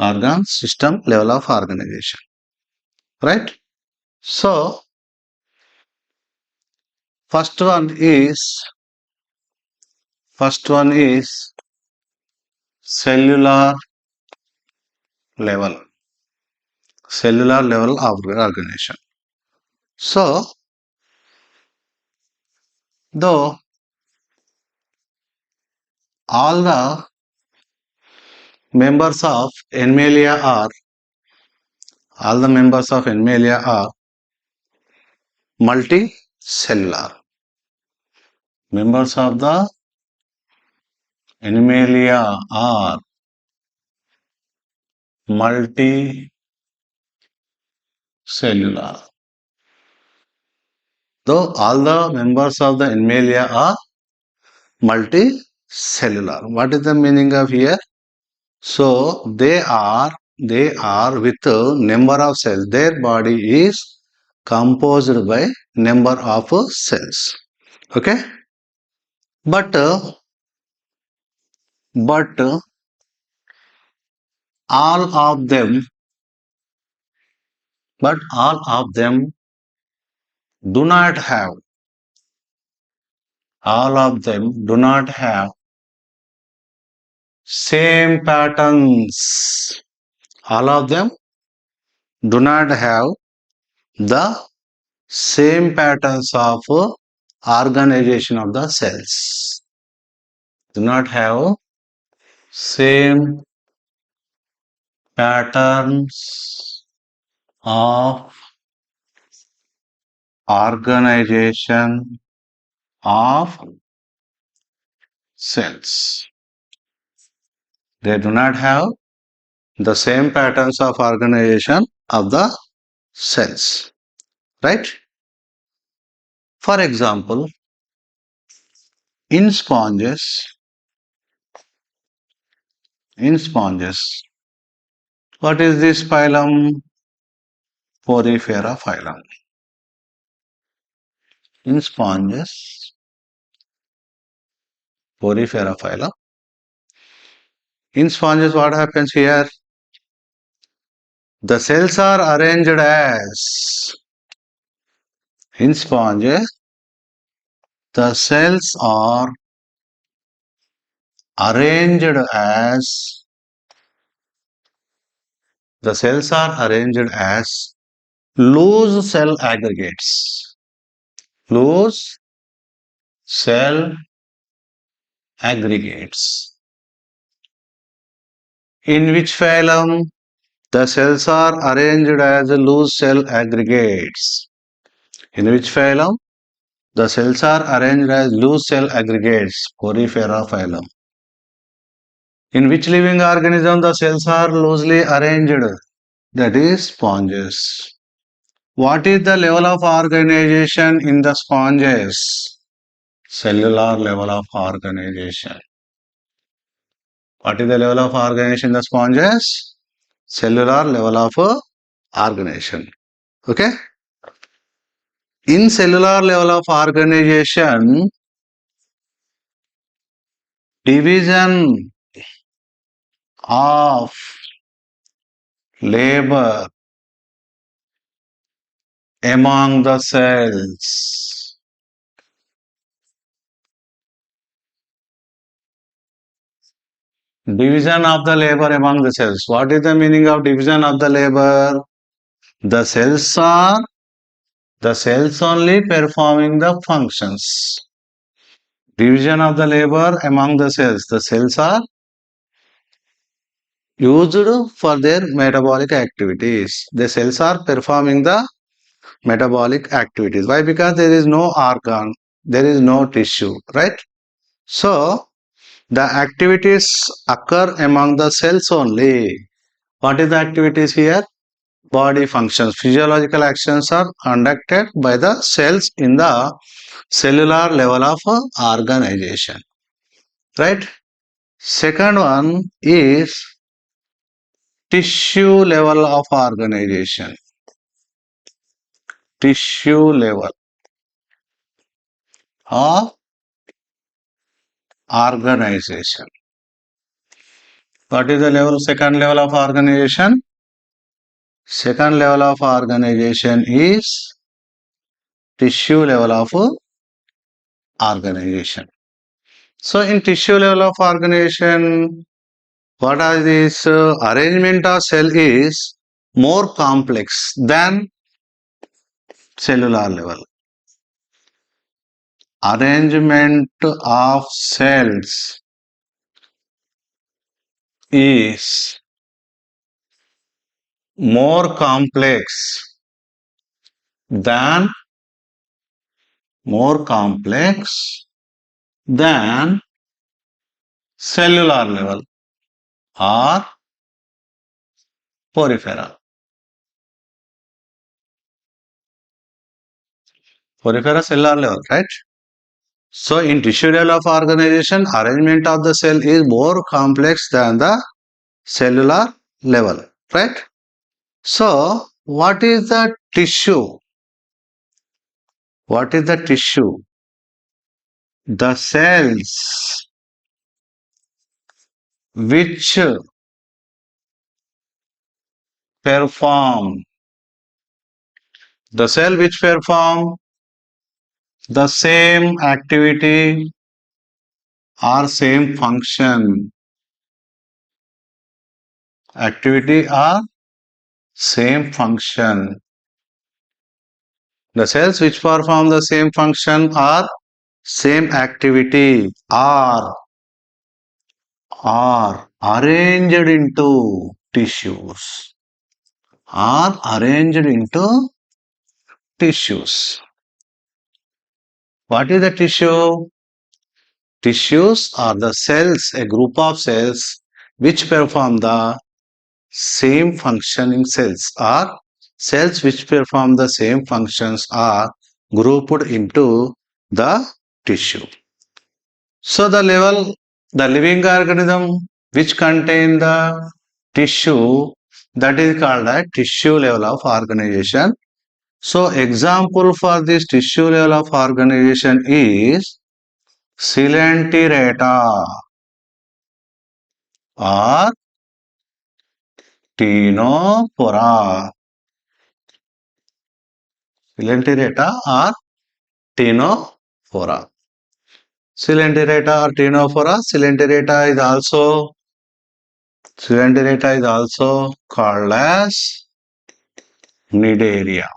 organ system level of organization, right? So first one is cellular level, cellular level of organization. So though all the members of animalia are multicellular. Members of the animalia are multicellular. Though all the members of the animalia are multicellular. What is the meaning of here? So they are with a number of cells. Their body is composed by number of cells. Okay, but all of them do not have same patterns. All of them do not have the same patterns of organization of the cells. Do not have same patterns of organization of cells. They do not have the same patterns of organization of the cells, right? For example, in sponges, what is this phylum? Porifera phylum. In sponges, Porifera phylum. In sponges, what happens here? The cells are arranged as, in sponges, the cells are arranged as loose cell aggregates. Loose cell aggregates. In which phylum? The cells are arranged as loose cell aggregates. In which phylum? The cells are arranged as loose cell aggregates. Porifera phylum. In which living organism the cells are loosely arranged? That is sponges. What is the level of organization in the sponges? Cellular level of organization. What is the level of organization in the sponges? Cellular level of organization. Okay? In cellular level of organization, division of labor among the cells. Division of the labor among the cells. What is the meaning of division of the labor? The cells are only performing the functions. Division of the labor among the cells. The cells are used for their metabolic activities. The cells are performing the metabolic activities. Why? Because there is no organ, there is no tissue, right? So the activities occur among the cells only. What is the activities here? Body functions, physiological actions are conducted by the cells in the cellular level of organization, right? Second one is tissue level of organization. Tissue level of organization. What is the second level of organization? Second level of organization is tissue level of organization. So in tissue level of organization, what are this arrangement of cell is more complex than cellular level. Arrangement of cells is more complex than cellular level or peripheral. Peripheral cellular level, right? So in tissue level of organization, arrangement of the cell is more complex than the cellular level, right? So what is the tissue? What is the tissue? The cells which perform the same activity or same function. Activity or same function. The cells which perform the same function or same activity are arranged into tissues. Are arranged into tissues. What is the tissue? Tissues are the cells, a group of cells which perform the same functioning cells, or cells which perform the same functions are grouped into the tissue. So the living organism which contain the tissue, that is called a tissue level of organization. So example for this tissue level of organization is Coelenterata or Ctenophora. Coelenterata or Ctenophora. Coelenterata or Ctenophora. Coelenterata is also called as Cnidaria.